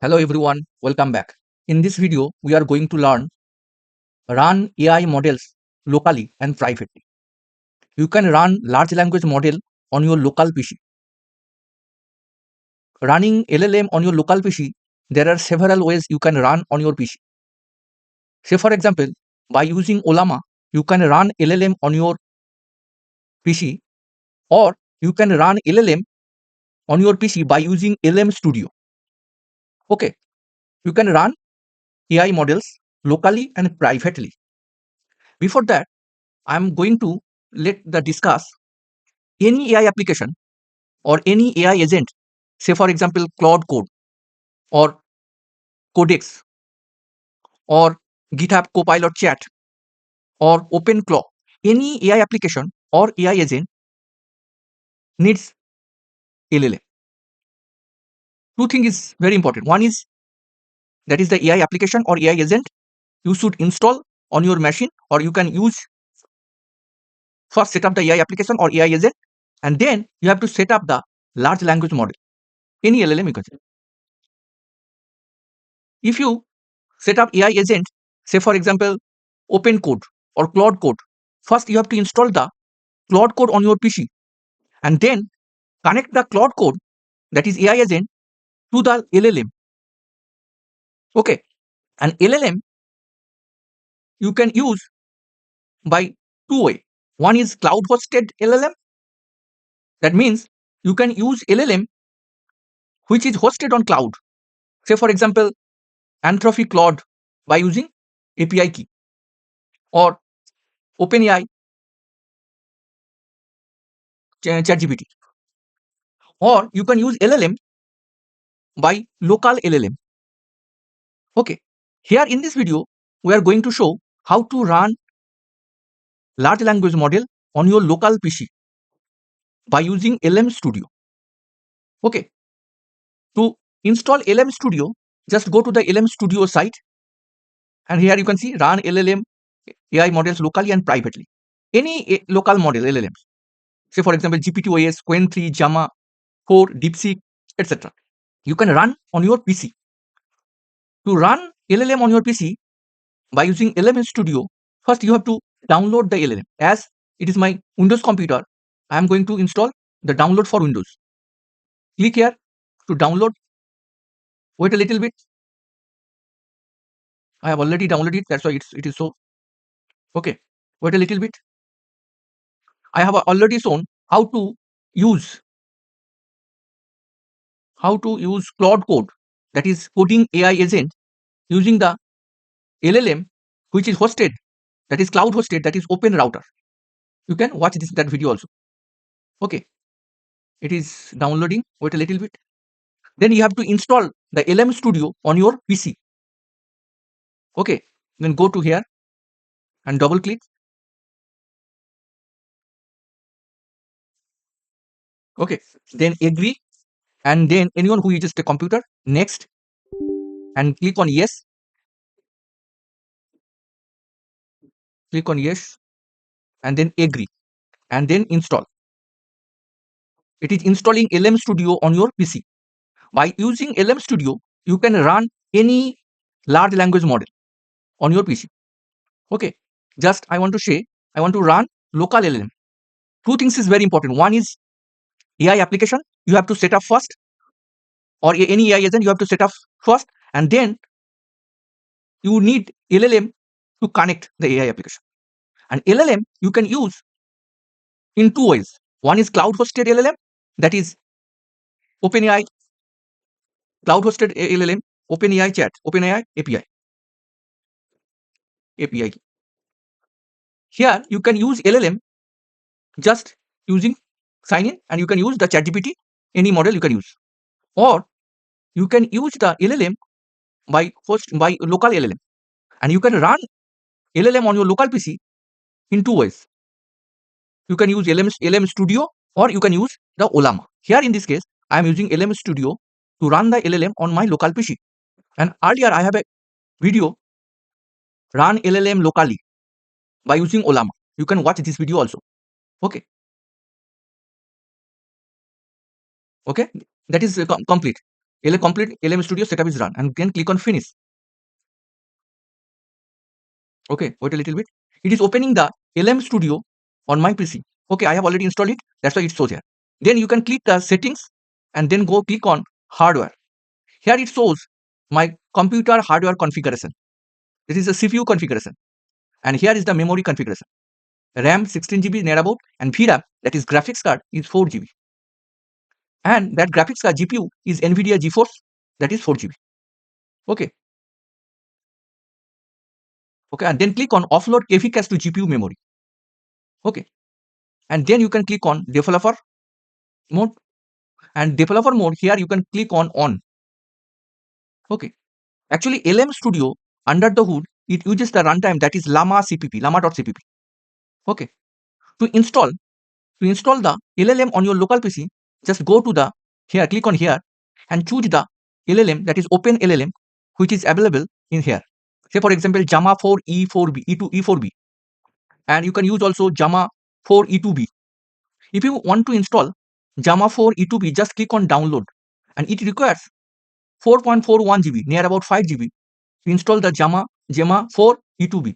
Hello everyone, welcome back. In this video, we are going to learn run AI models locally and privately. You can run large language model on your local PC. Running LLM on your local PC, there are several ways you can run on your PC. Say for example, by using llama, you can run LLM on your PC, or you can run LLM on your PC by using LM Studio. Okay, you can run AI models locally and privately. Before that, I am going to discuss any AI application or any AI agent, say for example Claude Code or Codex or GitHub Copilot Chat or OpenClaw, any AI application or AI agent needs LLM. Two things is very important. One is that is the AI application or AI agent you should install on your machine, or you can use first set up the AI application or AI agent, and then you have to set up the large language model, any LLM you can say. If you set up AI agent, say for example Open Code or Claude Code, first you have to install the Claude Code on your PC and then connect the Claude Code, that is AI agent, to the LLM. Okay, and LLM you can use by two way. One is cloud hosted LLM. That means you can use LLM which is hosted on cloud. Say for example Anthropic Claude by using API key, or OpenAI ChatGPT, or you can use LLM by local LLM. Okay, here in this video we are going to show how to run large language model on your local PC by using LM Studio. Okay, to install LM Studio, just go to the LM Studio site, and here you can see run LLM AI models locally and privately. Any local model LLMs, say for example GPT-OS, Qwen 3, Gemma 4, DeepSeek, etc. You can run on your PC. To run LLM on your PC by using LM Studio, first you have to download the LLM. As it is my Windows computer, I am going to install the download for Windows. Click here to download. Wait a little bit. I have already downloaded it, that's why it is so. Okay, wait a little bit. I have already shown how to use Claude Code, that is coding AI agent, using the LLM which is hosted, that is cloud hosted, that is Open Router. You can watch that video also. Okay, it is downloading. Wait a little bit. Then you have to install the LM Studio on your PC. Okay, then go to here and double click. Okay, then agree, and then anyone who uses the computer, next, and click on yes. Click on yes, and then agree, and then install. It is installing LM Studio on your PC. By using LM Studio, you can run any large language model on your PC. Okay, just I want to say, I want to run local LLM. Two things is very important. One is AI application you have to set up first, or any AI agent you have to set up first, and then you need LLM to connect the AI application. And LLM you can use in two ways. One is cloud hosted LLM, that is OpenAI cloud hosted LLM, OpenAI chat, OpenAI API. Here you can use LLM just using sign in, and you can use the ChatGPT, any model you can use, or you can use the LLM by local LLM, and you can run LLM on your local PC in two ways. You can use LM Studio, or you can use the llama. Here in this case, I am using LM Studio to run the LLM on my local PC. And earlier I have a video run LLM locally by using llama. You can watch this video also. Okay. Okay, that is complete. complete LM Studio setup is run, and then click on finish. Okay, wait a little bit. It is opening the LM Studio on my PC. Okay, I have already installed it. That's why it shows here. Then you can click the settings and then go click on hardware. Here it shows my computer hardware configuration. This is a CPU configuration. And here is the memory configuration. RAM 16 GB near about, and VRAM, that is graphics card, is 4 GB. And that graphics card GPU is NVIDIA GeForce, that is 4 GB. Okay. Okay, and then click on offload KV cache to GPU memory. Okay. And then you can click on developer mode, and developer mode here you can click on on. Okay. Actually, LM Studio under the hood, it uses the runtime that is llama.cpp, llama.cpp. Okay. To install the LLM on your local PC, just go to the here, click on here and choose the LLM, that is Open LLM, which is available in here. Say for example, Gemma 4 E4B, E4B, and you can use also Gemma 4 E2B. If you want to install Gemma 4 E2B, just click on download, and it requires 4.41 GB, near about 5 GB, to install the Gemma 4 E2B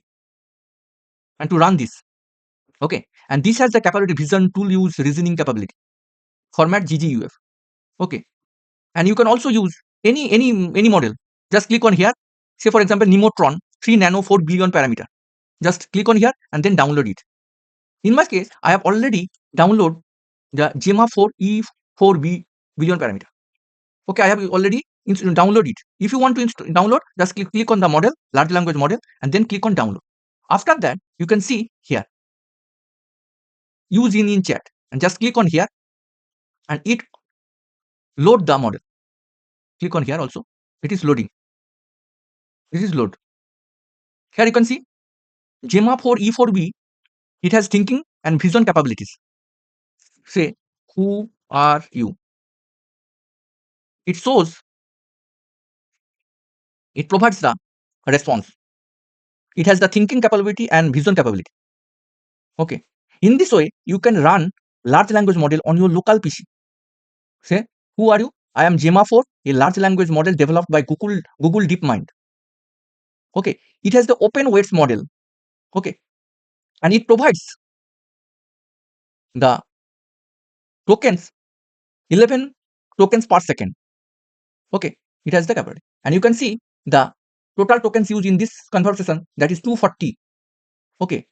and to run this. Okay, and this has the capability vision, tool use, reasoning capability, format GGUF. Okay, and you can also use any model. Just click on here. Say for example, Nemotron 3 nano 4 billion parameter. Just click on here and then download it. In my case, I have already downloaded the Gemma 4 E4B billion parameter. Okay, I have already downloaded it. If you want to download, just click on the model, large language model, and then click on download. After that, you can see here, use in chat, and just click on here, and it load the model. Click on here also. It is loading. This is load. Here you can see Gemma 4 E4B. It has thinking and vision capabilities. Say, who are you? It shows, it provides the response. It has the thinking capability and vision capability. Okay. In this way, you can run large language model on your local PC. Say, who are you? I am Gemma 4, a large language model developed by Google DeepMind. Okay. It has the open weights model. Okay. And it provides the tokens, 11 tokens per second. Okay. It has the capability. And you can see the total tokens used in this conversation, that is 240. Okay.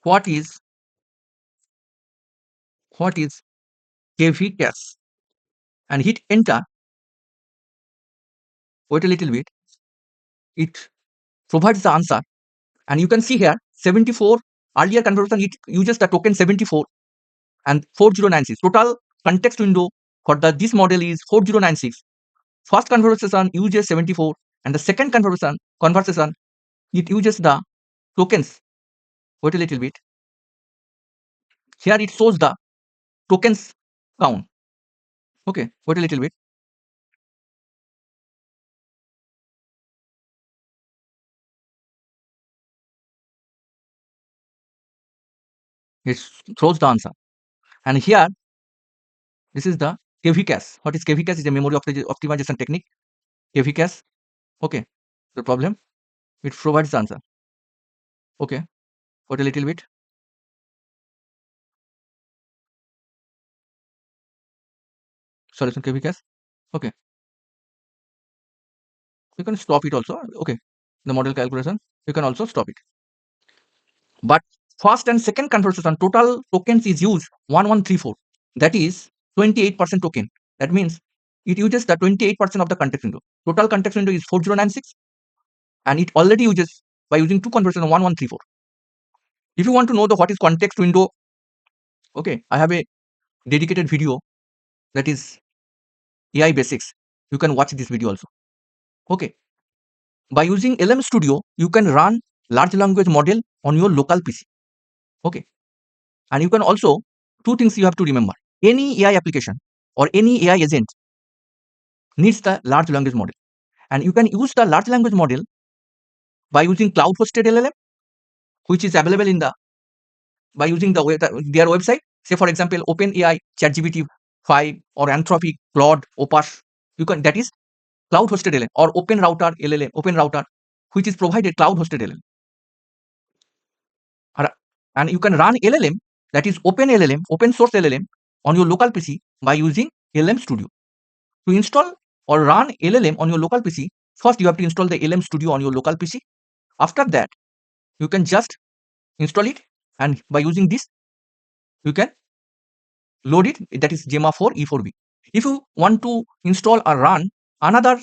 What is KV cache? And hit enter. Wait a little bit. It provides the answer. And you can see here 74. Earlier conversation, it uses the token 74 and 4096. Total context window for this model is 4096. First conversation uses 74, and the second conversation it uses the tokens. Wait a little bit. Here it shows the tokens count. Okay, wait a little bit. It throws the answer. And here, this is the KV cache. What is KV cache? Is a memory optimization technique. KV cache. Okay, the problem, it provides the answer. Okay, wait a little bit. Solution KV cache. Okay, you can stop it also. Okay, the model calculation, you can also stop it. But first and second conversation, total tokens is used 1134. That is 28% token. That means it uses the 28% of the context window. Total context window is 4096, and it already uses, by using two conversions, 1134. If you want to know the what is context window, okay, I have a dedicated video, that is AI Basics. You can watch this video also. Okay, by using LM Studio, you can run large language model on your local PC. Okay, and you can also, two things you have to remember: any AI application or any AI agent needs the large language model, and you can use the large language model by using cloud hosted LLM, which is available in the by using their website. Say for example, OpenAI, ChatGPT 5 or Anthropic, Claude, Opus. You can, that is cloud hosted LLM, or Open Router LLM, Open Router, which is provided cloud hosted LLM. And you can run LLM, that is Open LLM, open source LLM on your local PC by using LM Studio. To install or run LLM on your local PC, first you have to install the LM Studio on your local PC. After that, you can just install it, and by using this, you can load it, that is Gemma 4 E4B. If you want to install or run another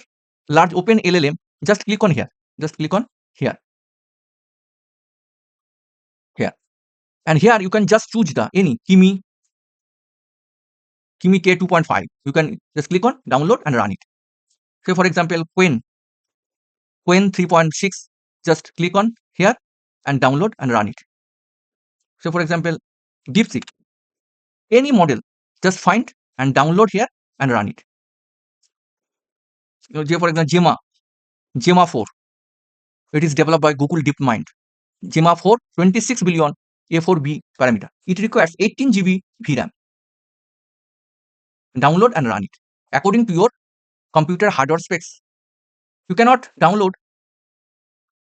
large open LLM, just click on here. Just click on here. Here. And here you can just choose the any Kimi K 2.5. You can just click on download and run it. Say for example, Quen 3.6. Just click on here and download and run it. So for example, DeepSeek, any model, just find and download here and run it. For example, Gemma 4. It is developed by Google DeepMind. Gemma 4, 26 billion A4B parameter. It requires 18 GB VRAM. Download and run it according to your computer hardware specs. You cannot download.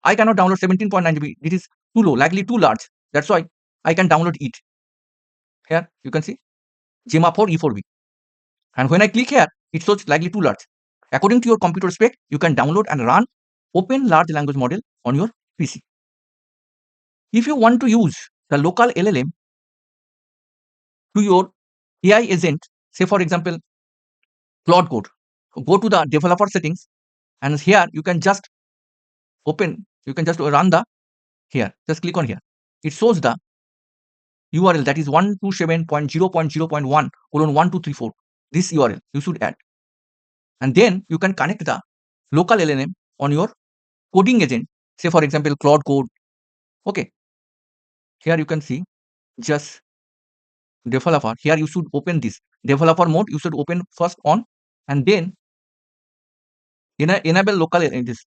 I cannot download 17.9 GB. It is too low, likely too large. That's why I can download it. Here you can see Gemma 4 E4B. And when I click here, it shows likely too large. According to your computer spec, you can download and run open large language model on your PC. If you want to use the local LLM to your AI agent, say for example, Claude Code, go to the developer settings, and here you can just run the, here, just click on here. It shows the URL, that is 127.0.0.1:1234. This URL you should add. And then you can connect the local LLM on your coding agent, say for example, Claude Code. Okay. Here you can see just developer. Here you should open this developer mode. You should open first on, and then enable local this.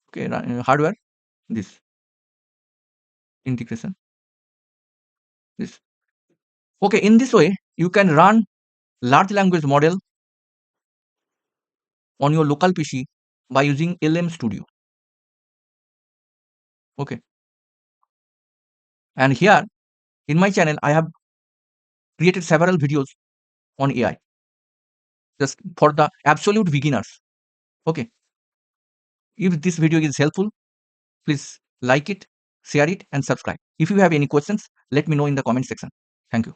Okay, hardware, this integration, this. Okay, in this way you can run large language model on your local PC by using LM Studio. Okay, and here in my channel I have created several videos on AI, just for the absolute beginners. Okay, if this video is helpful, please like it, share it, and subscribe. If you have any questions, let me know in the comment section. Thank you.